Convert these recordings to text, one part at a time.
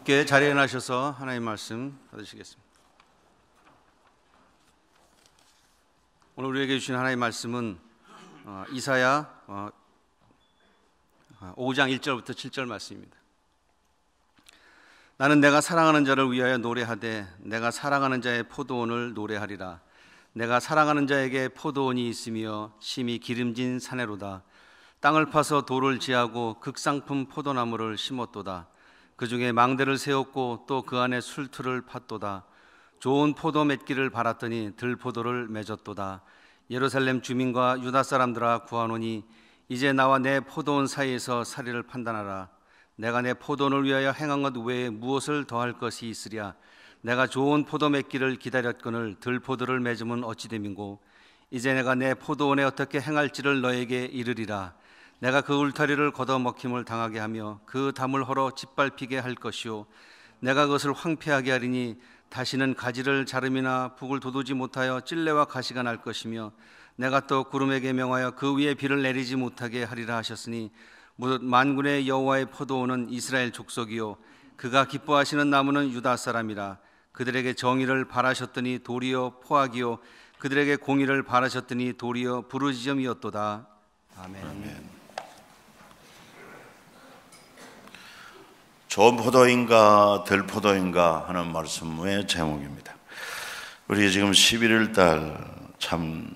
함께 자리에 나셔서 하나님의 말씀 받으시겠습니다. 오늘 우리에게 주신 하나님의 말씀은 이사야 5장 1절부터 7절 말씀입니다. 나는 내가 사랑하는 자를 위하여 노래하되 내가 사랑하는 자의 포도원을 노래하리라. 내가 사랑하는 자에게 포도원이 있으며 심히 기름진 사내로다. 땅을 파서 돌을 지하고 극상품 포도나무를 심었도다. 그 중에 망대를 세웠고 또 그 안에 술틀을 팠도다. 좋은 포도 맺기를 바랐더니 들포도를 맺었도다. 예루살렘 주민과 유다 사람들아 구하노니 이제 나와 내 포도원 사이에서 사리를 판단하라. 내가 내 포도원을 위하여 행한 것 외에 무엇을 더할 것이 있으랴. 내가 좋은 포도 맺기를 기다렸거늘 들포도를 맺음은 어찌 됨인고. 이제 내가 내 포도원에 어떻게 행할지를 너에게 이르리라. 내가 그 울타리를 걷어먹힘을 당하게 하며 그 담을 헐어 짓밟히게 할 것이요 내가 그것을 황폐하게 하리니 다시는 가지를 자름이나 북을 돋우지 못하여 찔레와 가시가 날 것이며 내가 또 구름에게 명하여 그 위에 비를 내리지 못하게 하리라 하셨으니 무릇 만군의 여호와의 포도원은 이스라엘 족속이요 그가 기뻐하시는 나무는 유다 사람이라. 그들에게 정의를 바라셨더니 도리어 포악이요 그들에게 공의를 바라셨더니 도리어 부르짖음이었도다. 아멘. 아멘. 좋은 포도인가 들포도인가 하는 말씀의 제목입니다. 우리 지금 11월 달 참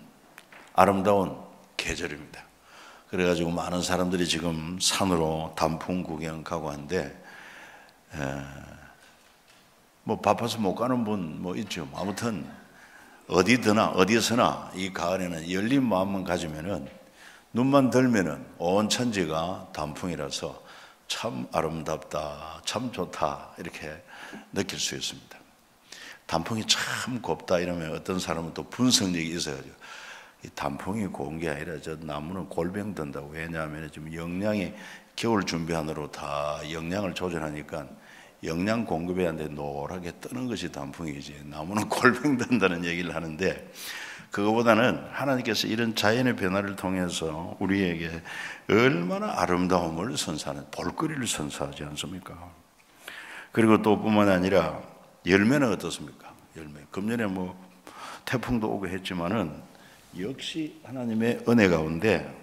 아름다운 계절입니다. 그래가지고 많은 사람들이 지금 산으로 단풍 구경 가고 하는데 뭐 바빠서 못 가는 분 뭐 있죠. 아무튼 어디서나 이 가을에는 열린 마음만 가지면은 눈만 들면은 온 천지가 단풍이라서 참 아름답다, 참 좋다 이렇게 느낄 수 있습니다. 단풍이 참 곱다 이러면 어떤 사람은 또 분석력이 있어가지고 이 단풍이 고운 게 아니라 저 나무는 골병 든다고. 왜냐하면 지금 영양이 겨울 준비하느라 다 영양을 조절하니까 영양 공급해야 하는데 노랗게 뜨는 것이 단풍이지 나무는 골병 든다는 얘기를 하는데, 그거보다는 하나님께서 이런 자연의 변화를 통해서 우리에게 얼마나 아름다움을 선사하는 볼거리를 선사하지 않습니까? 그리고 또 뿐만 아니라 열매는 어떻습니까? 열매. 금년에 뭐 태풍도 오고 했지만은 역시 하나님의 은혜 가운데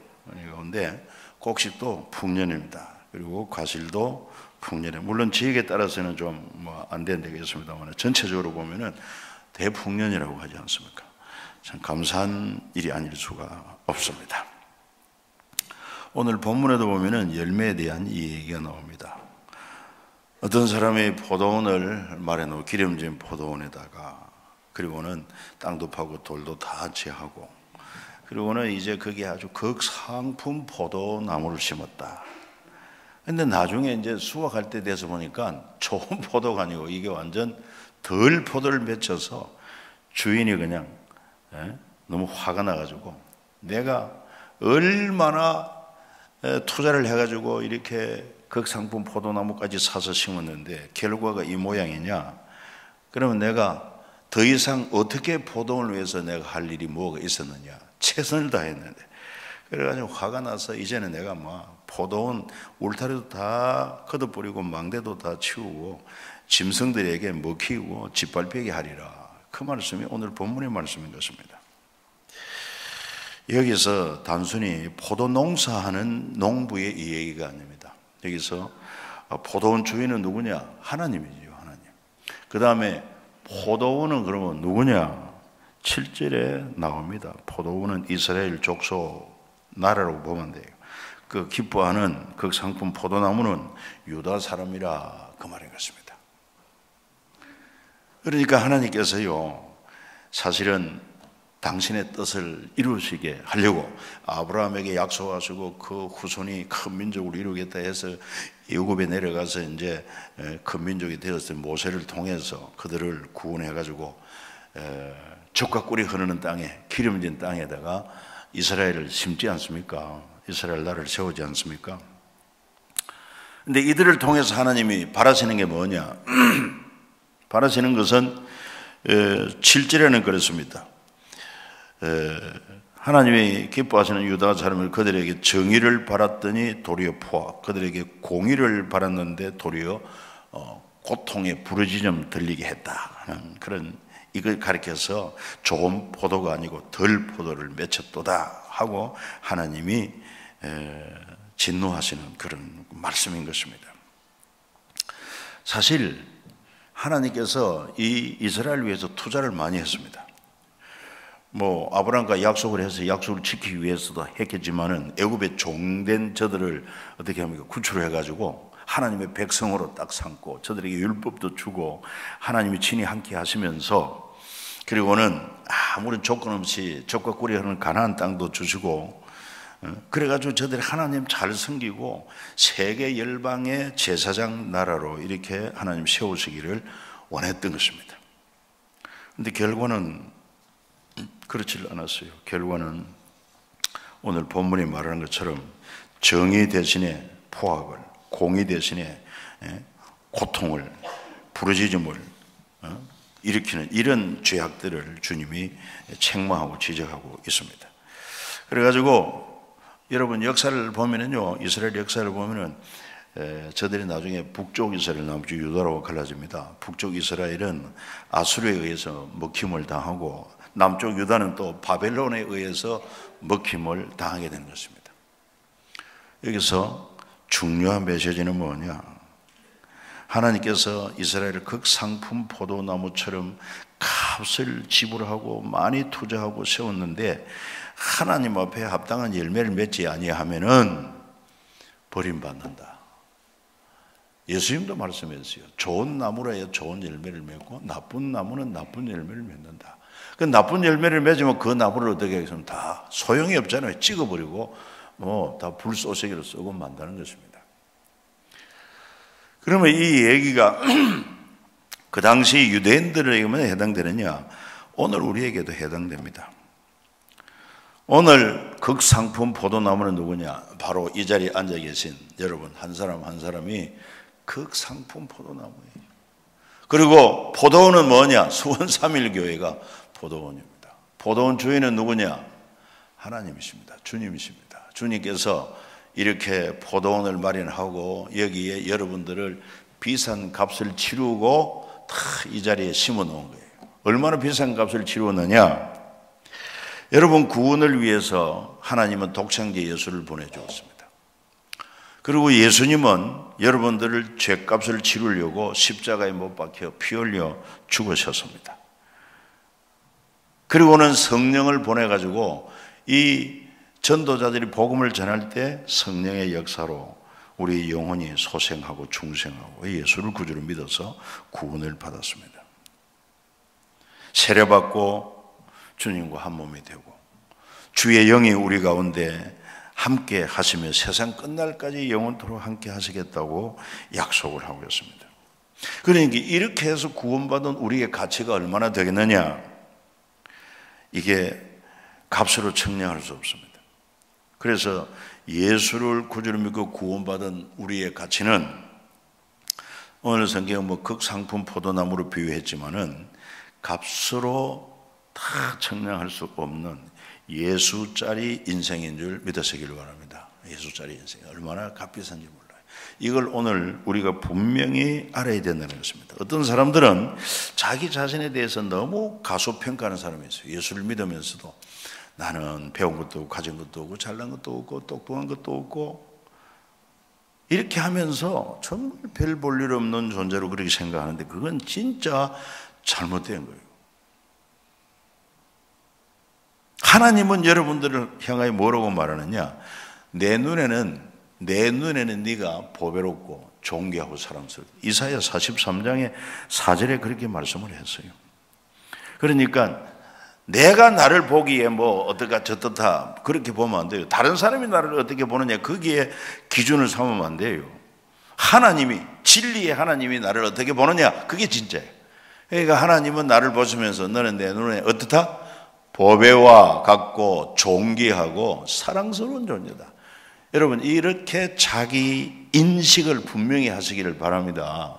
곡식도 풍년입니다. 그리고 과실도 풍년에, 물론 지역에 따라서는 좀 뭐 안 되겠습니다만 전체적으로 보면은 대풍년이라고 하지 않습니까? 참 감사한 일이 아닐 수가 없습니다. 오늘 본문에도 보면은 열매에 대한 이 얘기가 나옵니다. 어떤 사람이 포도원을 말해놓고 기름진 포도원에다가, 그리고는 땅도 파고 돌도 다 제하고, 그리고는 이제 거기에 아주 극상품 포도나무를 심었다. 근데 나중에 이제 수확할 때 돼서 보니까 좋은 포도가 아니고 이게 완전 덜 포도를 맺혀서 주인이 그냥 너무 화가 나가지고 내가 얼마나 투자를 해가지고 이렇게 극상품 포도나무까지 사서 심었는데 결과가 이 모양이냐? 그러면 내가 더 이상 어떻게 포도원을 위해서 내가 할 일이 뭐가 있었느냐? 최선을 다했는데. 그래가지고 화가 나서 이제는 내가 막 포도원 울타리도 다 걷어버리고 망대도 다 치우고 짐승들에게 먹히고 짓밟히게 하리라. 그 말씀이 오늘 본문의 말씀인 것입니다. 여기서 단순히 포도 농사하는 농부의 이 얘기가 아닙니다. 여기서 포도원 주인은 누구냐? 하나님이죠. 하나님. 그 다음에 포도원은 그러면 누구냐? 7절에 나옵니다. 포도원은 이스라엘 족속 나라라고 보면 돼요. 그 기뻐하는 극상품 포도나무는 유다 사람이라 그 말인 것입니다. 그러니까 하나님께서요, 사실은 당신의 뜻을 이루시게 하려고 아브라함에게 약속하시고 그 후손이 큰 민족을 이루겠다 해서 애굽에 내려가서 이제 큰 민족이 되었을 모세를 통해서 그들을 구원해가지고 젖과 꿀이 흐르는 땅에, 기름진 땅에다가 이스라엘을 심지 않습니까? 이스라엘 나라를 세우지 않습니까? 근데 이들을 통해서 하나님이 바라시는 게 뭐냐? 바라시는 것은 7절에는 그렇습니다. 하나님이 기뻐하시는 유다 사람을 그들에게 정의를 바랐더니 도리어 포악, 그들에게 공의를 바랐는데 도리어 고통의 부르짖음 들리게 했다 하는 그런, 이걸 가리켜서 좋은 포도가 아니고 덜 포도를 맺혔도다 하고 하나님이 진노하시는 그런 말씀인 것입니다. 사실 하나님께서 이 이스라엘을 위해서 투자를 많이 했습니다. 뭐 아브라함과 약속을 해서 약속을 지키기 위해서도 했겠지만은 애굽의 종된 저들을 어떻게 합니까? 구출해 가지고 하나님의 백성으로 딱 삼고 저들에게 율법도 주고 하나님이 친히 함께 하시면서, 그리고는 아무런 조건 없이 적과 꿀이 흐르는 가나안 땅도 주시고, 그래가지고 저들이 하나님 잘 섬기고 세계 열방의 제사장 나라로 이렇게 하나님 세우시기를 원했던 것입니다. 그런데 결과는 그렇지 않았어요. 결과는 오늘 본문이 말하는 것처럼 정의 대신에 포악을, 공의 대신에 고통을, 부르짖음을 일으키는 이런 죄악들을 주님이 책망하고 지적하고 있습니다. 그래가지고 여러분 역사를 보면은요, 이스라엘 역사를 보면은 저들이 나중에 북쪽 이스라엘, 남쪽 유다로 갈라집니다. 북쪽 이스라엘은 아수르에 의해서 먹힘을 당하고 남쪽 유다는 또 바벨론에 의해서 먹힘을 당하게 되는 것입니다. 여기서 중요한 메시지는 뭐냐? 하나님께서 이스라엘을 극상품 포도나무처럼 값을 지불하고 많이 투자하고 세웠는데 하나님 앞에 합당한 열매를 맺지 아니하면은 버림받는다. 예수님도 말씀했어요. 좋은 나무라야 좋은 열매를 맺고 나쁜 나무는 나쁜 열매를 맺는다. 그 나쁜 열매를 맺으면 그 나무를 어떻게 하겠습니까? 다 소용이 없잖아요. 찍어버리고 뭐 다 불쏘시개로 쏘고 만다는 것입니다. 그러면 이 얘기가 그 당시 유대인들에게만 해당되느냐? 오늘 우리에게도 해당됩니다. 오늘 극상품 포도나무는 누구냐? 바로 이 자리에 앉아 계신 여러분 한 사람 한 사람이 극상품 포도나무예요. 그리고 포도원은 뭐냐? 수원삼일교회가 포도원입니다. 포도원 주인은 누구냐? 하나님이십니다. 주님이십니다. 주님께서 이렇게 포도원을 마련하고 여기에 여러분들을 비싼 값을 치르고 다 이 자리에 심어 놓은 거예요. 얼마나 비싼 값을 치르느냐? 여러분 구원을 위해서 하나님은 독생자 예수를 보내주었습니다. 그리고 예수님은 여러분들을 죄값을 치르려고 십자가에 못 박혀 피 흘려 죽으셨습니다. 그리고는 성령을 보내가지고 이 전도자들이 복음을 전할 때 성령의 역사로 우리 영혼이 소생하고 중생하고 예수를 구주로 믿어서 구원을 받았습니다. 세례받고 주님과 한 몸이 되고 주의 영이 우리 가운데 함께 하시며 세상 끝날까지 영원토록 함께 하시겠다고 약속을 하고 있습니다. 그러니까 이렇게 해서 구원받은 우리의 가치가 얼마나 되겠느냐? 이게 값으로 측량할 수 없습니다. 그래서 예수를 구주로 믿고 구원받은 우리의 가치는 오늘 성경은 뭐 극상품 포도나무로 비유했지만은 값으로 다 측량할 수 없는 예수짜리 인생인 줄 믿으시길 바랍니다. 예수짜리 인생 얼마나 값비싼지 몰라요. 이걸 오늘 우리가 분명히 알아야 된다는 것입니다. 어떤 사람들은 자기 자신에 대해서 너무 가소평가하는 사람이 있어요. 예수를 믿으면서도 나는 배운 것도 없고 가진 것도 없고 잘난 것도 없고 똑똑한 것도 없고 이렇게 하면서 정말 별 볼 일 없는 존재로 그렇게 생각하는데 그건 진짜 잘못된 거예요. 하나님은 여러분들을 향하여 뭐라고 말하느냐? 내 눈에는 네가 보배롭고 존귀하고 사랑스럽다. 이사야 43장의 4절에 그렇게 말씀을 했어요. 그러니까 내가 나를 보기에 뭐 어떠가 저떻다 그렇게 보면 안 돼요. 다른 사람이 나를 어떻게 보느냐 거기에 기준을 삼으면 안 돼요. 하나님이 진리의 하나님이 나를 어떻게 보느냐 그게 진짜예요. 그러니까 하나님은 나를 보시면서 너는 내 눈에 어떻다? 보배와 같고 존귀하고 사랑스러운 존재다. 여러분 이렇게 자기 인식을 분명히 하시기를 바랍니다.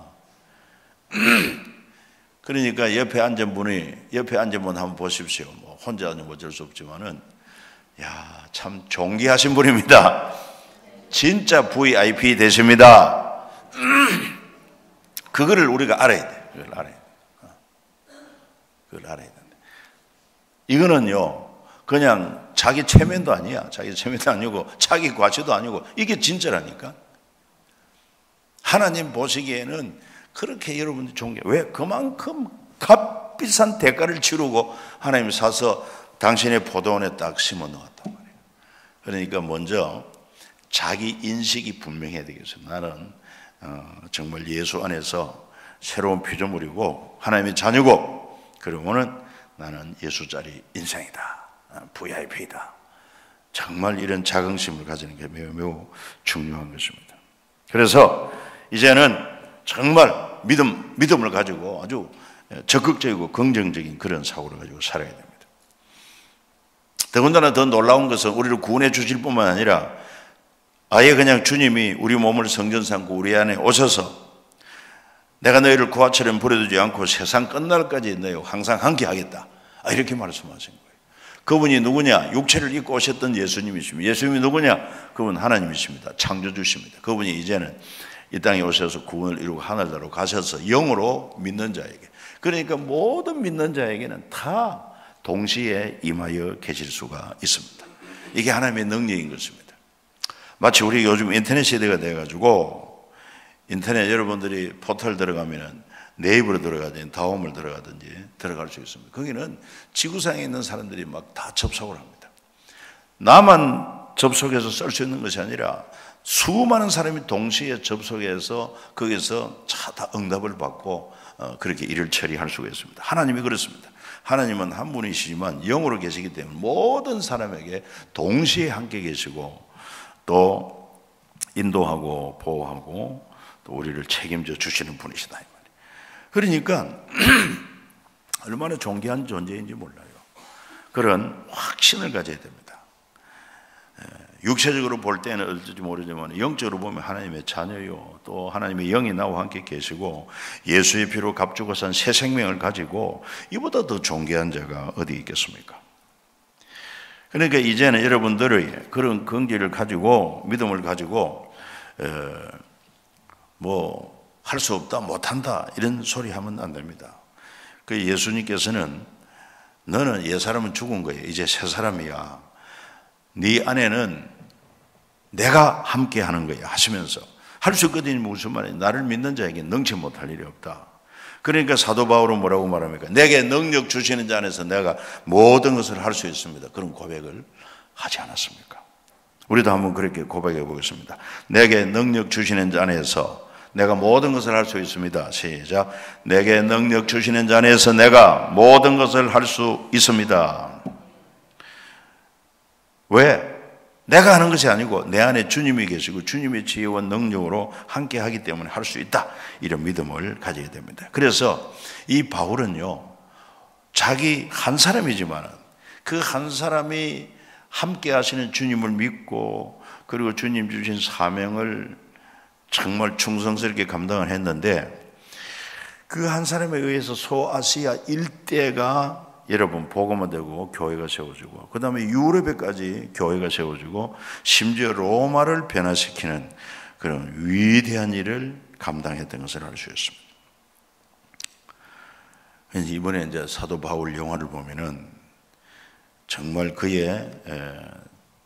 그러니까 옆에 앉은 분 한번 보십시오. 뭐 혼자 앉으면 어쩔 수 없지만은 야, 참 존귀하신 분입니다. 진짜 VIP 되십니다. 그거를 우리가 알아야 돼. 그걸 알아야 돼. 그걸 알아야 돼. 이거는요, 그냥 자기 체면도 아니야. 자기 체면도 아니고, 자기 과시도 아니고, 이게 진짜라니까. 하나님 보시기에는 그렇게 여러분들 존경, 왜? 그만큼 값비싼 대가를 치르고 하나님이 사서 당신의 포도원에 딱 심어 넣었단 말이에요. 그러니까 먼저 자기 인식이 분명해야 되겠어요. 나는 정말 예수 안에서 새로운 피조물이고 하나님의 자녀고, 그러면은 나는 예수짜리 인생이다, VIP다. 정말 이런 자긍심을 가지는 게 매우 중요한 것입니다. 그래서 이제는 정말 믿음을 가지고 아주 적극적이고 긍정적인 그런 사고를 가지고 살아야 됩니다. 더군다나 더 놀라운 것은 우리를 구원해 주실 뿐만 아니라 아예 그냥 주님이 우리 몸을 성전 삼고 우리 안에 오셔서 내가 너희를 구하처럼 버려두지 않고 세상 끝날까지 너희와 항상 함께하겠다, 이렇게 말씀하신 거예요. 그분이 누구냐? 육체를 입고 오셨던 예수님이십니다. 예수님이 누구냐? 그분 하나님이십니다. 창조주십니다. 그분이 이제는 이 땅에 오셔서 구원을 이루고 하늘나라로 가셔서 영으로 믿는 자에게, 그러니까 모든 믿는 자에게는 다 동시에 임하여 계실 수가 있습니다. 이게 하나님의 능력인 것입니다. 마치 우리 요즘 인터넷 시대가 돼가지고 인터넷 여러분들이 포털 들어가면은 네이버로 들어가든지 다음을 들어가든지 들어갈 수 있습니다. 거기는 지구상에 있는 사람들이 막 다 접속을 합니다. 나만 접속해서 쓸 수 있는 것이 아니라 수많은 사람이 동시에 접속해서 거기서 다 응답을 받고 그렇게 일을 처리할 수가 있습니다. 하나님이 그렇습니다. 하나님은 한 분이시지만 영으로 계시기 때문에 모든 사람에게 동시에 함께 계시고 또 인도하고 보호하고 또 우리를 책임져 주시는 분이시다, 이 말이에요. 그러니까 얼마나 존귀한 존재인지 몰라요. 그런 확신을 가져야 됩니다. 육체적으로 볼 때는 어떨지 모르지만 영적으로 보면 하나님의 자녀요, 또 하나님의 영이 나와 함께 계시고 예수의 피로 값주고 산 새 생명을 가지고 이보다 더 존귀한 자가 어디 있겠습니까? 그러니까 이제는 여러분들의 그런 긍지를 가지고 믿음을 가지고 뭐 할 수 없다, 못한다 이런 소리 하면 안 됩니다. 그 예수님께서는 너는 옛사람은 죽은 거야, 이제 새 사람이야, 네 안에는 내가 함께 하는 거야 하시면서 할 수 있거든요. 무슨 말이에요? 나를 믿는 자에게 능치 못할 일이 없다. 그러니까 사도 바울은 뭐라고 말합니까? 내게 능력 주시는 자 안에서 내가 모든 것을 할 수 있습니다. 그런 고백을 하지 않았습니까? 우리도 한번 그렇게 고백해 보겠습니다. 내게 능력 주시는 자 안에서 내가 모든 것을 할 수 있습니다. 시작. 내게 능력 주시는 자 안에서 내가 모든 것을 할 수 있습니다. 왜? 내가 하는 것이 아니고 내 안에 주님이 계시고 주님의 지혜와 능력으로 함께 하기 때문에 할 수 있다, 이런 믿음을 가져야 됩니다. 그래서 이 바울은요, 자기 한 사람이지만 그 한 사람이 함께 하시는 주님을 믿고 그리고 주님 주신 사명을 정말 충성스럽게 감당을 했는데 그 한 사람에 의해서 소아시아 일대가 여러분 복음화 되고 교회가 세워지고 그 다음에 유럽에까지 교회가 세워지고 심지어 로마를 변화시키는 그런 위대한 일을 감당했던 것을 알 수 있습니다. 이번에 이제 사도 바울 영화를 보면은 정말 그의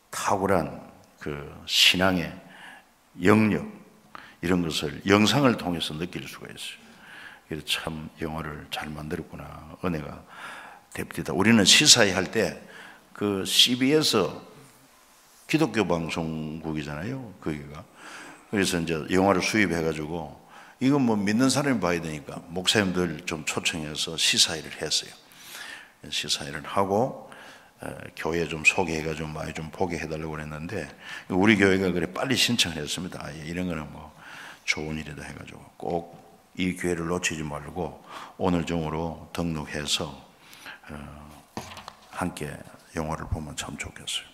탁월한 그 신앙의 영역 이런 것을 영상을 통해서 느낄 수가 있어요. 그래서 참 영화를 잘 만들었구나, 은혜가 됩니다. 우리는 시사회 할 때 그 CBS 기독교 방송국이잖아요, 거기가. 그래서 이제 영화를 수입해가지고 이건 뭐 믿는 사람이 봐야 되니까 목사님들 좀 초청해서 시사회를 했어요. 시사회를 하고 교회 좀 소개해가지고 많이 좀 보게 해달라고 했는데 우리 교회가 그래 빨리 신청을 했습니다. 아, 이런 거는 뭐 좋은 일이다 해가지고 꼭 이 기회를 놓치지 말고 오늘 중으로 등록해서 함께 영화를 보면 참 좋겠어요.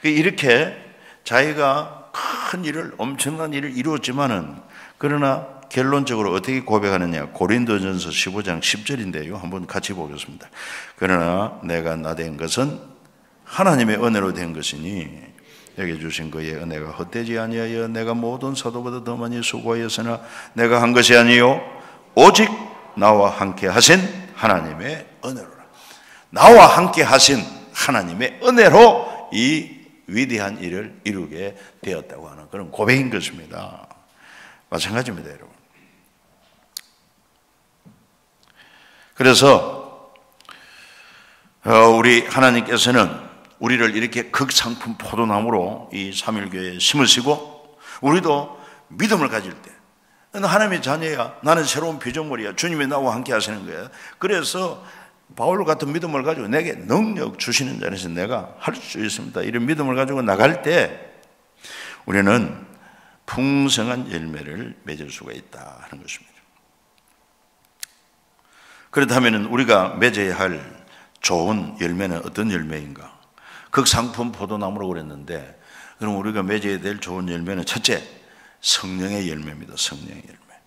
이렇게 자기가 큰 일을, 엄청난 일을 이루었지만은 그러나 결론적으로 어떻게 고백하느냐? 고린도전서 15장 10절인데요. 한번 같이 보겠습니다. 그러나 내가 나된 것은 하나님의 은혜로 된 것이니 내게 주신 그의 은혜가 헛되지 아니하여 내가 모든 사도보다 더 많이 수고하였으나 내가 한 것이 아니요 오직 나와 함께 하신 하나님의 은혜로라. 나와 함께 하신 하나님의 은혜로 이 위대한 일을 이루게 되었다고 하는 그런 고백인 것입니다. 마찬가지입니다, 여러분. 그래서 우리 하나님께서는 우리를 이렇게 극상품 포도나무로 이 삼일교회에 심으시고 우리도 믿음을 가질 때 하나님의 자녀야, 나는 새로운 피조물이야, 주님이 나와 함께 하시는 거야. 그래서 바울 같은 믿음을 가지고 내게 능력 주시는 자리에서 내가 할 수 있습니다. 이런 믿음을 가지고 나갈 때 우리는 풍성한 열매를 맺을 수가 있다 하는 것입니다. 그렇다면 우리가 맺어야 할 좋은 열매는 어떤 열매인가? 극상품 포도나무로 그랬는데, 그럼 우리가 맺어야 될 좋은 열매는 첫째, 성령의 열매입니다. 성령의 열매.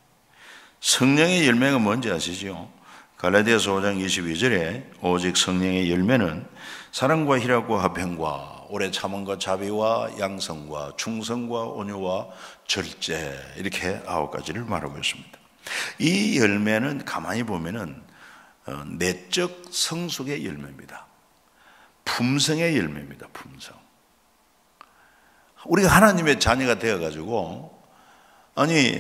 성령의 열매가 뭔지 아시죠? 갈라디아서 5장 22절에 오직 성령의 열매는 사랑과 희락과 화평과 오래 참음과 자비와 양성과 충성과 온유와 절제, 이렇게 9가지를 말하고 있습니다. 이 열매는 가만히 보면은 내적 성숙의 열매입니다. 품성의 열매입니다. 품성. 우리가 하나님의 자녀가 되어가지고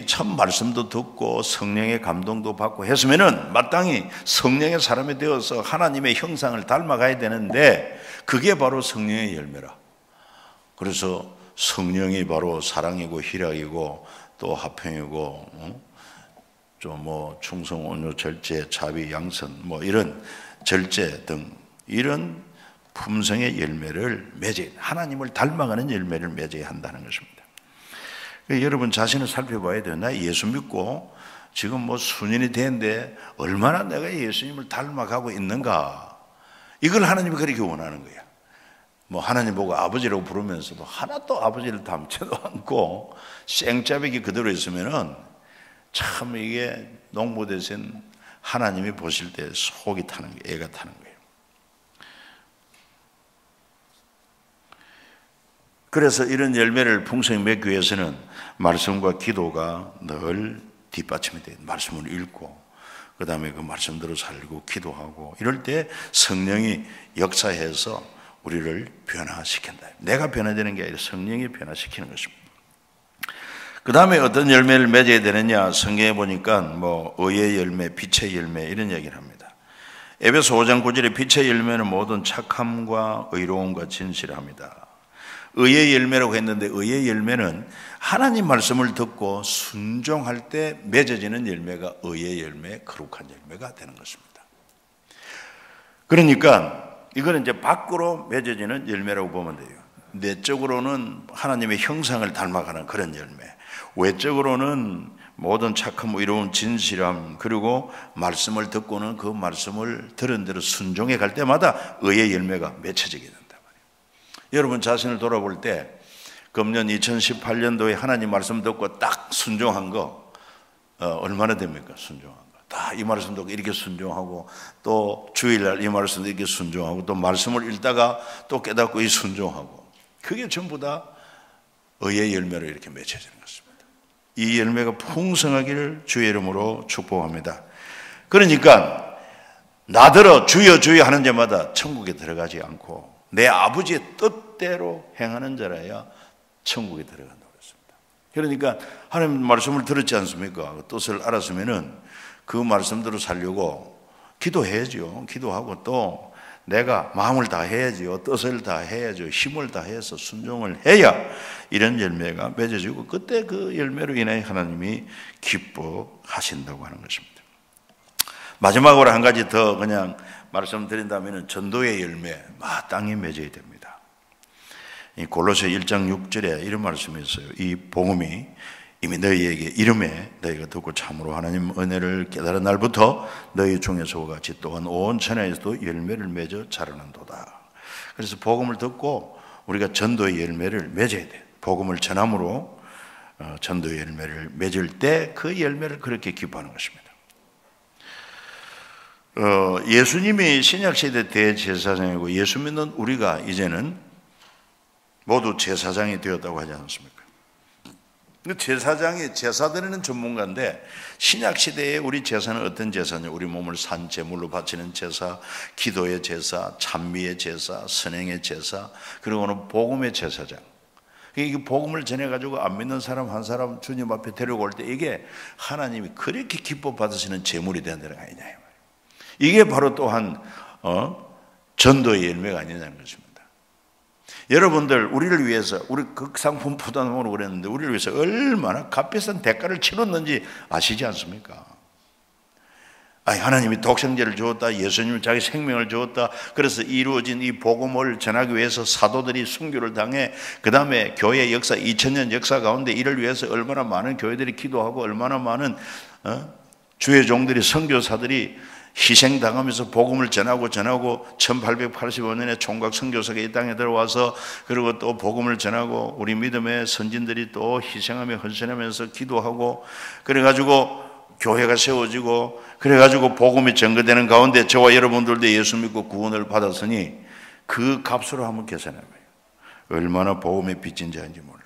참 말씀도 듣고 성령의 감동도 받고 했으면은 마땅히 성령의 사람이 되어서 하나님의 형상을 닮아가야 되는데 그게 바로 성령의 열매라. 그래서 성령이 바로 사랑이고 희락이고 또 화평이고 충성, 온유, 절제, 자비, 양선 이런 절제 등 이런 품성의 열매를 맺어야, 하나님을 닮아가는 열매를 맺어야 한다는 것입니다. 여러분 자신을 살펴봐야 돼요. 나 예수 믿고 지금 수년이 됐는데 얼마나 내가 예수님을 닮아가고 있는가? 이걸 하나님이 그렇게 원하는 거야. 하나님 보고 아버지라고 부르면서도 하나도 아버지를 닮지도 않고 생짜배기 그대로 있으면은 참 이게 농부 대신 하나님이 보실 때 속이 타는 거예요. 애가 타는 거예요. 그래서 이런 열매를 풍성히 맺기 위해서는 말씀과 기도가 늘 뒷받침이 돼요. 말씀을 읽고 그 다음에 그 말씀대로 살고 기도하고 이럴 때 성령이 역사해서 우리를 변화시킨다. 내가 변화되는 게 아니라 성령이 변화시키는 것입니다. 그 다음에 어떤 열매를 맺어야 되느냐, 성경에 보니까 의의 열매, 빛의 열매 이런 얘기를 합니다. 에베소 5장 9절에 빛의 열매는 모든 착함과 의로움과 진실합니다. 의의 열매라고 했는데 의의 열매는 하나님 말씀을 듣고 순종할 때 맺어지는 열매가 의의 열매, 거룩한 열매가 되는 것입니다. 그러니까 이거는 이제 밖으로 맺어지는 열매라고 보면 돼요. 내적으로는 하나님의 형상을 닮아가는 그런 열매, 외적으로는 모든 착함, 의로움, 진실함, 그리고 말씀을 듣고는 그 말씀을 들은 대로 순종해 갈 때마다 의의 열매가 맺혀지게 된다 말이에요. 여러분 자신을 돌아볼 때 금년 2018년도에 하나님 말씀 듣고 딱 순종한 거 얼마나 됩니까? 순종한 거. 다 이 말씀 듣고 이렇게 순종하고 또 주일날 이 말씀 듣고 이렇게 순종하고 또 말씀을 읽다가 또 깨닫고 이 순종하고, 그게 전부 다 의의 열매로 이렇게 맺혀지는 것입니다. 이 열매가 풍성하기를 주의 이름으로 축복합니다. 그러니까 나더러 주여 주여 하는 자마다 천국에 들어가지 않고 내 아버지의 뜻대로 행하는 자라야 천국에 들어간다고 했습니다. 그러니까 하나님 말씀을 들었지 않습니까? 그 뜻을 알았으면은 그 말씀대로 살려고 기도해야죠. 기도하고 또 내가 마음을 다해야죠. 뜻을 다해야죠. 힘을 다해서 순종을 해야 이런 열매가 맺어지고 그때 그 열매로 인해 하나님이 기뻐하신다고 하는 것입니다. 마지막으로 한 가지 더 그냥 말씀드린다면 전도의 열매 마땅히 맺어야 됩니다. 이 골로새 1장 6절에 이런 말씀이 있어요. 이 복음이 이미 너희에게 이름에 너희가 듣고 참으로 하나님 은혜를 깨달은 날부터 너희 중에서와 같이 또한 온 천하에서도 열매를 맺어 자라는도다. 그래서 복음을 듣고 우리가 전도의 열매를 맺어야 돼. 복음을 전함으로 전도의 열매를 맺을 때 그 열매를 그렇게 기뻐하는 것입니다. 예수님이 신약시대 대제사장이고 예수 믿는 우리가 이제는 모두 제사장이 되었다고 하지 않습니까? 제사장이 제사 드리는 전문가인데 신약 시대에 우리 제사는 어떤 제사냐? 우리 몸을 산 제물로 바치는 제사, 기도의 제사, 찬미의 제사, 선행의 제사, 그리고는 복음의 제사장. 이 복음을 전해가지고 안 믿는 사람 한 사람 주님 앞에 데려올 때 이게 하나님이 그렇게 기뻐 받으시는 제물이 된다는 거 아니냐. 이게 바로 또한 전도의 열매가 아니냐는 것입니다. 여러분들 우리를 위해서 우리 극상품 포도나무로 그랬는데 우리를 위해서 얼마나 값비싼 대가를 치렀는지 아시지 않습니까? 하나님이 독생자를 주었다, 예수님은 자기 생명을 주었다. 그래서 이루어진 이 복음을 전하기 위해서 사도들이 순교를 당해 그 다음에 교회 역사 2000년 역사 가운데 이를 위해서 얼마나 많은 교회들이 기도하고 얼마나 많은 주의 종들이 선교사들이 희생당하면서 복음을 전하고 1885년에 총각 선교사가 이 땅에 들어와서 그리고 또 복음을 전하고 우리 믿음의 선진들이 또 희생하며 헌신하면서 기도하고 그래가지고 교회가 세워지고 그래가지고 복음이 전거되는 가운데 저와 여러분들도 예수 믿고 구원을 받았으니 그 값으로 한번 계산해봐요. 얼마나 복음의 빚진 자인지 몰라.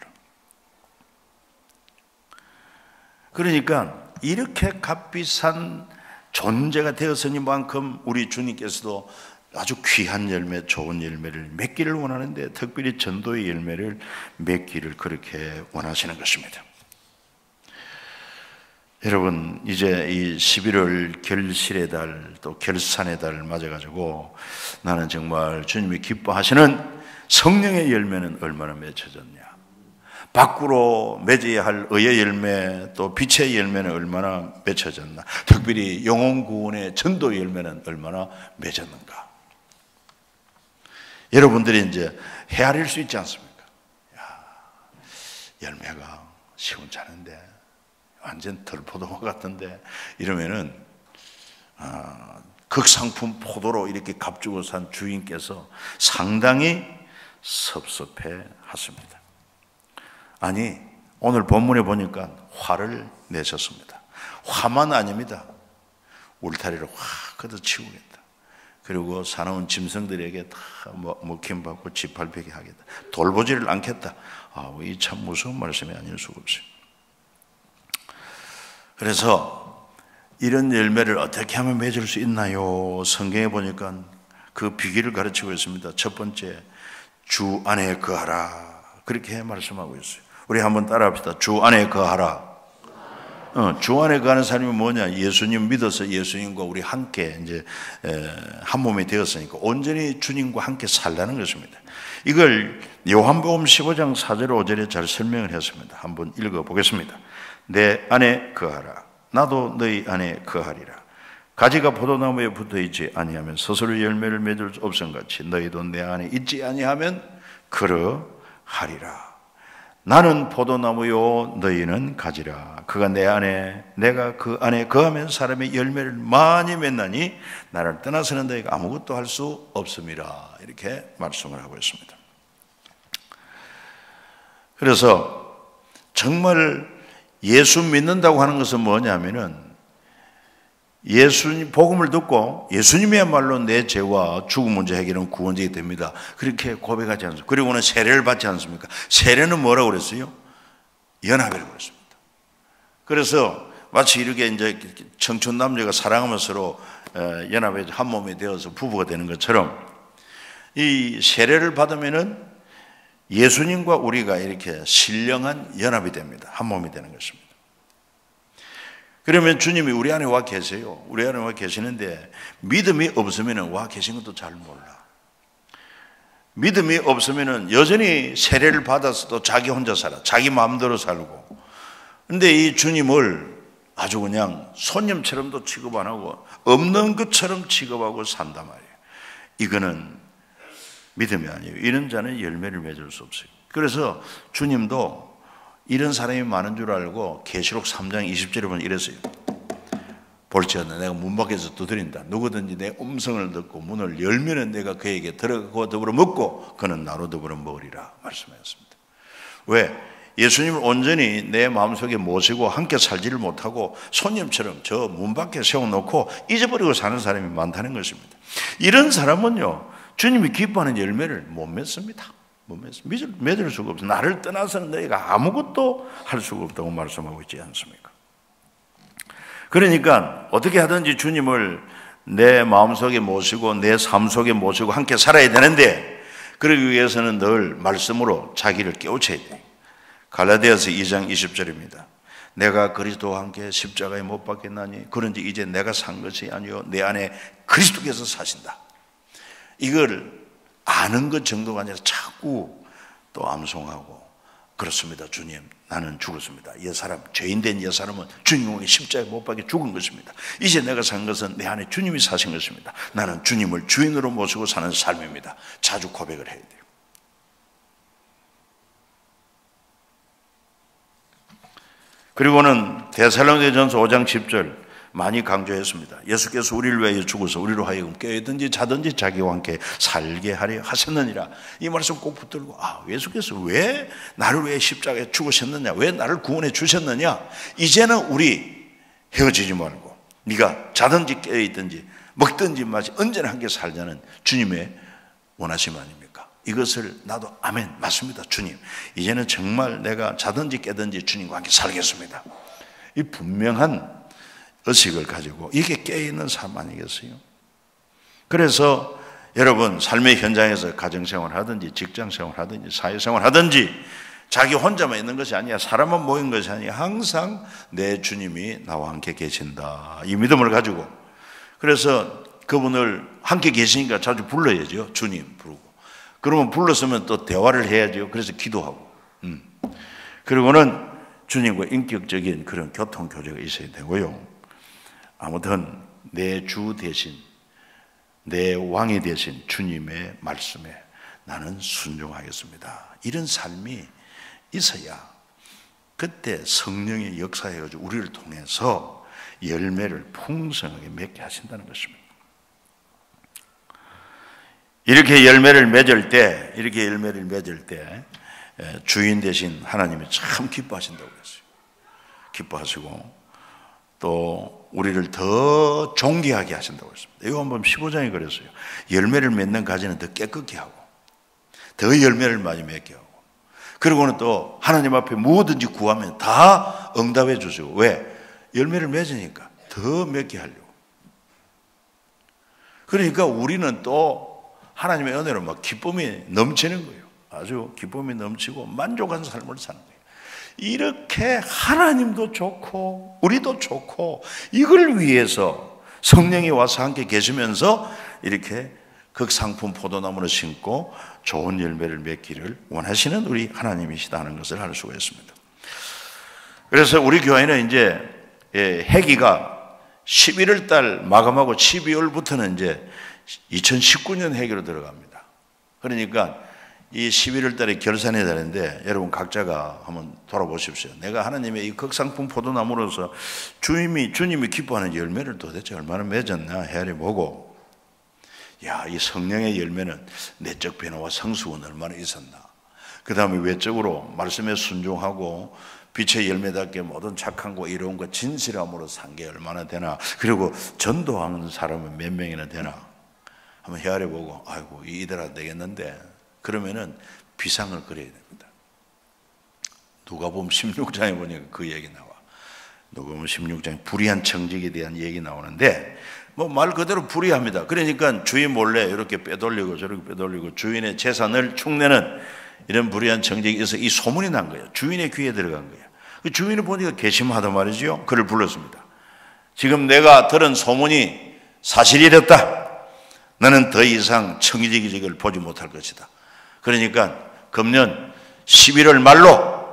그러니까 이렇게 값비싼 존재가 되었으니만큼 우리 주님께서도 아주 귀한 열매, 좋은 열매를 맺기를 원하는데 특별히 전도의 열매를 맺기를 그렇게 원하시는 것입니다. 여러분 이제 이 11월 결실의 달 또 결산의 달을 맞아가지고 나는 정말 주님이 기뻐하시는 성령의 열매는 얼마나 맺혀졌냐, 밖으로 맺어야 할 의의 열매 또 빛의 열매는 얼마나 맺혀졌나, 특별히 영혼 구원의 전도의 열매는 얼마나 맺었는가. 여러분들이 이제 헤아릴 수 있지 않습니까? 열매가 시원찮은데 완전 덜포도와 같은데 이러면은 극상품 포도로 이렇게 값주고 산 주인께서 상당히 섭섭해 하십니다. 아니 오늘 본문에 보니까 화를 내셨습니다. 화만 아닙니다. 울타리를 확 걷어치우겠다. 그리고 사나운 짐승들에게 다 먹힘받고 짓밟히게 하겠다. 돌보지를 않겠다. 이 참 무서운 말씀이 아닐 수가 없어요. 그래서 이런 열매를 어떻게 하면 맺을 수 있나요? 성경에 보니까 그 비결을 가르치고 있습니다. 첫 번째, 주 안에 거하라. 그렇게 말씀하고 있어요. 우리 한번 따라합시다. 주 안에 거하라. 주 안에 거하는 사람이 뭐냐? 예수님 믿어서 예수님과 우리 함께 이제 한 몸이 되었으니까 온전히 주님과 함께 살라는 것입니다. 이걸 요한복음 15장 4절 5절에 잘 설명을 했습니다. 한번 읽어보겠습니다. 내 안에 거하라. 나도 너희 안에 거하리라. 가지가 포도나무에 붙어있지 아니하면 스스로 열매를 맺을 수 없음같이 너희도 내 안에 있지 아니하면 그러하리라. 나는 포도나무요 너희는 가지라. 그가 내 안에 내가 그 안에 거하면 사람의 열매를 많이 맺나니 나를 떠나서는 너희가 아무것도 할 수 없음이라. 이렇게 말씀을 하고 있습니다. 그래서 정말 예수 믿는다고 하는 것은 뭐냐면은 예수님 복음을 듣고 예수님이야말로 내 죄와 죽음 문제 해결은 구원자가 됩니다. 그렇게 고백하지 않습니까? 그리고는 세례를 받지 않습니까? 세례는 뭐라고 그랬어요? 연합이라고 그랬습니다. 그래서 마치 이렇게 이제 청춘 남녀가 사랑하며 서로 연합에 한 몸이 되어서 부부가 되는 것처럼 이 세례를 받으면은 예수님과 우리가 이렇게 신령한 연합이 됩니다. 한 몸이 되는 것입니다. 그러면 주님이 우리 안에 와 계세요. 우리 안에 와 계시는데 믿음이 없으면 와 계신 것도 잘 몰라. 믿음이 없으면 여전히 세례를 받아서도 자기 혼자 살아. 자기 마음대로 살고. 근데 이 주님을 아주 그냥 손님처럼도 취급 안 하고 없는 것처럼 취급하고 산단 말이에요. 이거는 믿음이 아니에요. 이런 자는 열매를 맺을 수 없어요. 그래서 주님도 이런 사람이 많은 줄 알고 계시록 3장 20절에 보면 이랬어요. 볼지어다 내가 문 밖에서 두드린다. 누구든지 내 음성을 듣고 문을 열면은 내가 그에게 들어가고 더불어 먹고 그는 나로 더불어 먹으리라 말씀하셨습니다. 왜? 예수님을 온전히 내 마음속에 모시고 함께 살지를 못하고 손님처럼 저 문 밖에 세워놓고 잊어버리고 사는 사람이 많다는 것입니다. 이런 사람은요 주님이 기뻐하는 열매를 못 맺습니다. 맺을 수가 없어. 나를 떠나서는 너희가 아무것도 할 수가 없다고 말씀하고 있지 않습니까? 그러니까 어떻게 하든지 주님을 내 마음속에 모시고 내 삶 속에 모시고 함께 살아야 되는데, 그러기 위해서는 늘 말씀으로 자기를 깨우쳐야 돼요. 갈라디아서 2장 20절입니다. 내가 그리스도와 함께 십자가에 못 박혔나니 그런지 이제 내가 산 것이 아니요 내 안에 그리스도께서 사신다. 이걸 아는 것 정도가 아니라 자꾸 또 암송하고, 그렇습니다 주님, 나는 죽었습니다. 옛사람, 죄인된 옛사람은 주님이 십자가에 못 박혀 죽은 것입니다. 이제 내가 산 것은 내 안에 주님이 사신 것입니다. 나는 주님을 주인으로 모시고 사는 삶입니다. 자주 고백을 해야 돼요. 그리고는 데살로니가전서 5장 10절 많이 강조했습니다. 예수께서 우리를 위하여 죽어서 우리로 하여금 깨어든지 자든지 자기와 함께 살게 하려 하셨느니라. 이 말씀 꼭 붙들고, 예수께서 왜 나를 위해 십자가에 죽으셨느냐, 왜 나를 구원해 주셨느냐. 이제는 우리 헤어지지 말고 네가 자든지 깨어있든지 먹든지 마시 언제나 함께 살자는 주님의 원하심 아닙니까? 이것을 나도 아멘, 맞습니다 주님, 이제는 정말 내가 자든지 깨든지 주님과 함께 살겠습니다. 이 분명한 의식을 가지고 이게 깨어있는 삶 아니겠어요? 그래서 여러분 삶의 현장에서 가정생활 하든지 직장생활 하든지 사회생활 하든지 자기 혼자만 있는 것이 아니야, 사람만 모인 것이 아니야, 항상 내 주님이 나와 함께 계신다, 이 믿음을 가지고. 그래서 그분을 함께 계시니까 자주 불러야죠. 주님 부르고. 그러면 불렀으면 또 대화를 해야죠. 그래서 기도하고. 그리고는 주님과 인격적인 그런 교통 교제가 있어야 되고요. 아무튼 내 주 대신, 내 왕이 되신 주님의 말씀에 나는 순종하겠습니다. 이런 삶이 있어야 그때 성령의 역사해가지고 우리를 통해서 열매를 풍성하게 맺게 하신다는 것입니다. 이렇게 열매를 맺을 때 주인 되신 하나님이 참 기뻐하신다고 그랬어요. 기뻐하시고 또 우리를 더 존귀하게 하신다고 했습니다. 요한복음 15장에 그랬어요. 열매를 맺는 가지는 더 깨끗게 하고 더 열매를 많이 맺게 하고, 그리고는 또 하나님 앞에 무엇든지 구하면 다 응답해 주시고. 왜? 열매를 맺으니까 더 맺게 하려고. 그러니까 우리는 또 하나님의 은혜로 막 기쁨이 넘치는 거예요. 아주 기쁨이 넘치고 만족한 삶을 사는 거예요. 이렇게 하나님도 좋고 우리도 좋고, 이걸 위해서 성령이 와서 함께 계시면서 이렇게 극상품 포도나무를 심고 좋은 열매를 맺기를 원하시는 우리 하나님이시다 하는 것을 알 수가 있습니다. 그래서 우리 교회는 이제 회기가 11월 달 마감하고 12월부터는 이제 2019년 회기로 들어갑니다. 그러니까 이 11월 달에 결산해야 되는데 여러분 각자가 한번 돌아보십시오. 내가 하나님의 이 극상품 포도나무로서 주님이 기뻐하는 열매를 도대체 얼마나 맺었나 헤아려 보고, 야, 이 성령의 열매는 내적 변화와 성숙은 얼마나 있었나, 그 다음에 외적으로 말씀에 순종하고 빛의 열매답게 모든 착한 거 이로운 거 진실함으로 산 게 얼마나 되나, 그리고 전도하는 사람은 몇 명이나 되나 한번 헤아려 보고, 아이고 이들 안 되겠는데, 그러면은 비상을 그려야 됩니다. 누가복음 16장에 보니까 그 얘기 나와. 누가복음 16장에 불의한 청직에 대한 얘기 나오는데, 뭐 말 그대로 불의합니다. 그러니까 주인 몰래 이렇게 빼돌리고 저렇게 빼돌리고 주인의 재산을 축내는 이런 불의한 청직이 있어서 이 소문이 난 거예요. 주인의 귀에 들어간 거예요. 그 주인을 보니까 괘씸하단 말이죠. 그를 불렀습니다. 지금 내가 들은 소문이 사실이랬다. 너는 더 이상 청지기직을 보지 못할 것이다. 그러니까 금년 11월 말로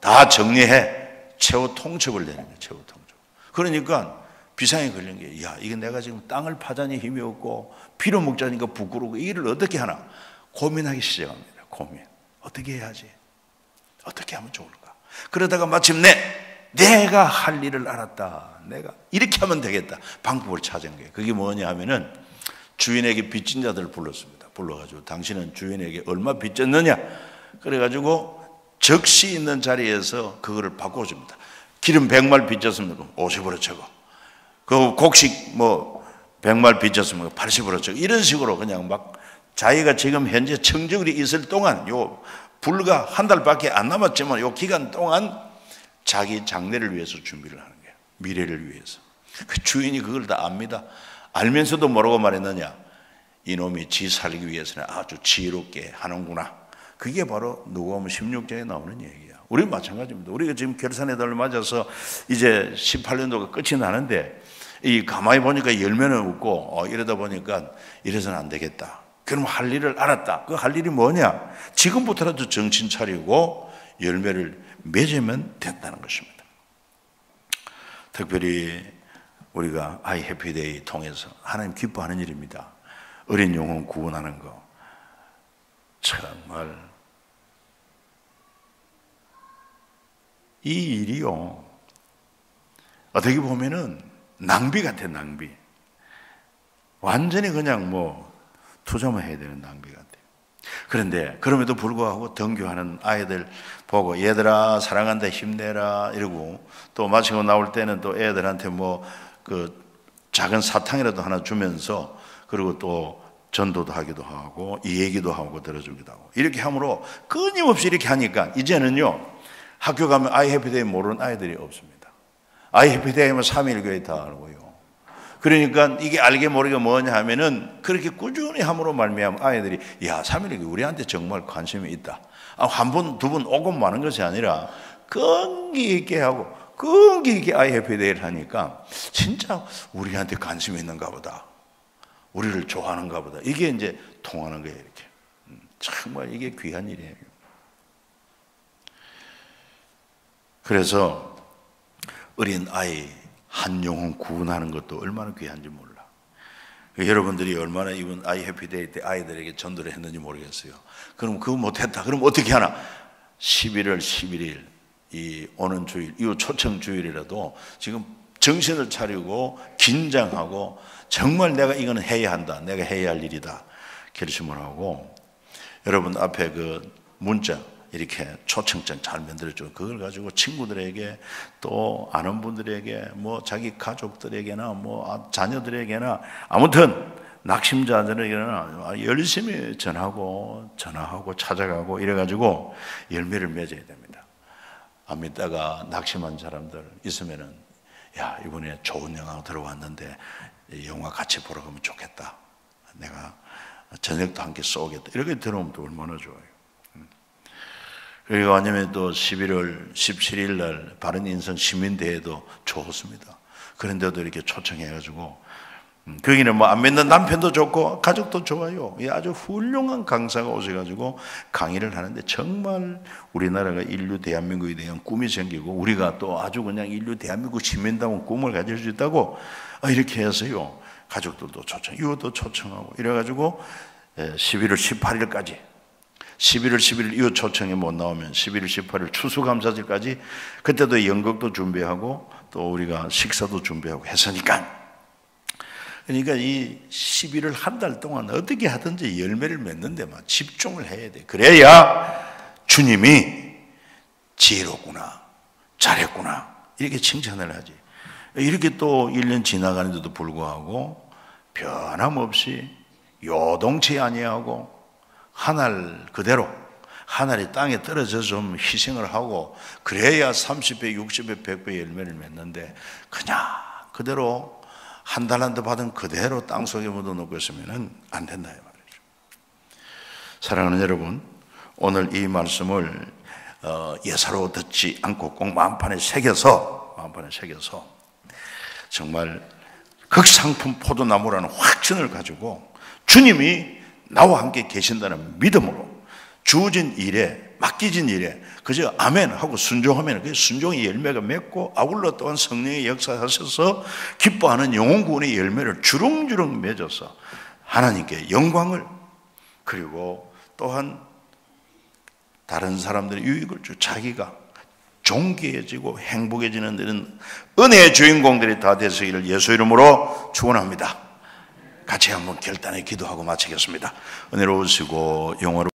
다 정리해 최후 통첩을 내는 거예요. 최후 통첩. 그러니까 비상에 걸린 게, 야, 이게 내가 지금 땅을 파자니 힘이 없고 피로 먹자니까 부끄러우고 이 일을 어떻게 하나 고민하기 시작합니다. 고민. 어떻게 해야지? 어떻게 하면 좋을까? 그러다가 마침내 내가 할 일을 알았다. 내가 이렇게 하면 되겠다. 방법을 찾은 거예요. 그게 뭐냐 하면은 주인에게 빚진 자들을 불렀습니다. 불러가지고 당신은 주인에게 얼마 빚졌느냐? 그래가지고 적시 있는 자리에서 그거를 바꿔줍니다. 기름 100말 빚졌으면 50으로 적어. 그 곡식 뭐 100말 빚졌으면 80으로 적어. 이런 식으로 그냥 막 자기가 지금 현재 청정리 있을 동안 요 불과 한 달밖에 안 남았지만 요 기간 동안 자기 장래를 위해서 준비를 하는 거예요. 미래를 위해서. 그 주인이 그걸 다 압니다. 알면서도 뭐라고 말했느냐? 이놈이 지 살기 위해서는 아주 지혜롭게 하는구나. 그게 바로 누가복음 16장에 나오는 얘기야. 우리 마찬가지입니다. 우리가 지금 결산의 달을 맞아서 이제 18년도가 끝이 나는데 이 가만히 보니까 열매는 없고 이러다 보니까 이래서는 안 되겠다. 그럼 할 일을 알았다. 그 할 일이 뭐냐? 지금부터라도 정신 차리고 열매를 맺으면 된다는 것입니다. 특별히 우리가 아이 해피데이 통해서 하나님 기뻐하는 일입니다. 어린 영혼 구원하는 거 정말 이 일이요 어떻게 보면은 낭비 같아. 낭비. 완전히 그냥 뭐 투자만 해야 되는 낭비 같아요. 그런데 그럼에도 불구하고 등교하는 아이들 보고 얘들아 사랑한다 힘내라 이러고 또 마치고 나올 때는 또 애들한테 뭐 그 작은 사탕이라도 하나 주면서 그리고 또 전도도 하기도 하고 이 얘기도 하고 들어주기도 하고 이렇게 함으로 끊임없이 이렇게 하니까 이제는요 학교 가면 아이 해피데이 모르는 아이들이 없습니다. 아이 해피데이면 3일 교회 다 알고요. 그러니까 이게 알게 모르게 뭐냐 하면은 그렇게 꾸준히 함으로 말미암아 아이들이 야 3일교회 우리한테 정말 관심이 있다. 한 번, 두 번 오고 마는 것이 아니라 끈기 있게 하고 끈기 있게 아이 해피데이를 하니까 진짜 우리한테 관심이 있는가 보다. 우리를 좋아하는가 보다. 이게 이제 통하는 거예요. 이렇게. 정말 이게 귀한 일이에요. 그래서 어린 아이 한 영혼 구원하는 것도 얼마나 귀한지 몰라. 여러분들이 얼마나 이번 아이 해피데이 때 아이들에게 전도를 했는지 모르겠어요. 그럼 그거 못했다. 그럼 어떻게 하나? 11월 11일 이 오는 주일, 이 초청 주일이라도 지금 정신을 차리고 긴장하고 정말 내가 이거는 해야 한다. 내가 해야 할 일이다. 결심을 하고 여러분 앞에 그 문자 이렇게 초청장 잘 만들어줘. 그걸 가지고 친구들에게 또 아는 분들에게 뭐 자기 가족들에게나 뭐 자녀들에게나 아무튼 낙심자들에게나 열심히 전하고 찾아가고 이래가지고 열매를 맺어야 됩니다. 안 믿다가 낙심한 사람들 있으면은 야 이번에 좋은 영화 들어왔는데 영화 같이 보러 가면 좋겠다. 내가 저녁도 함께 쏘겠다. 이렇게 들어오면 또 얼마나 좋아요. 그리고 아니면 또 11월 17일 날 바른인성 시민대회도 좋습니다. 그런데도 이렇게 초청해가지고 거기는 뭐 안 믿는 남편도 좋고 가족도 좋아요. 아주 훌륭한 강사가 오셔가지고 강의를 하는데 정말 우리나라가 인류 대한민국에 대한 꿈이 생기고 우리가 또 아주 그냥 인류 대한민국 시민다운 꿈을 가질 수 있다고 이렇게 해서요. 가족들도 초청, 이것도 초청하고 이래가지고 11월 18일까지 11월 11일 이후 초청이 못 나오면 11월 18일 추수감사절까지 그때도 연극도 준비하고 또 우리가 식사도 준비하고 했으니까 그러니까 이 11월 한 달 동안 어떻게 하든지 열매를 맺는 데만 집중을 해야 돼. 그래야 주님이 지혜롭구나 잘했구나 이렇게 칭찬을 하지. 이렇게 또 1년 지나가는데도 불구하고 변함없이 요동치 아니하고 하늘 그대로 하늘이 땅에 떨어져 좀 희생을 하고 그래야 30배, 60배, 100배 열매를 맺는데 그냥 그대로 한 달란트 받은 그대로 땅속에 묻어놓고 있으면 안 된다 이 말이죠. 사랑하는 여러분, 오늘 이 말씀을 예사로 듣지 않고 꼭 마음판에 새겨서 정말 극상품 포도나무라는 확신을 가지고 주님이 나와 함께 계신다는 믿음으로 주어진 일에 맡기진 일에 그저 아멘 하고 순종하면 그 순종의 열매가 맺고 아울러 또한 성령의 역사하셔서 기뻐하는 영혼구원의 열매를 주렁주렁 맺어서 하나님께 영광을 그리고 또한 다른 사람들의 유익을 주 자기가 존귀해지고 행복해지는 데는 은혜의 주인공들이 다 되시기를 예수 이름으로 축원합니다. 같이 한번 결단의 기도하고 마치겠습니다. 은혜로우시고 영원한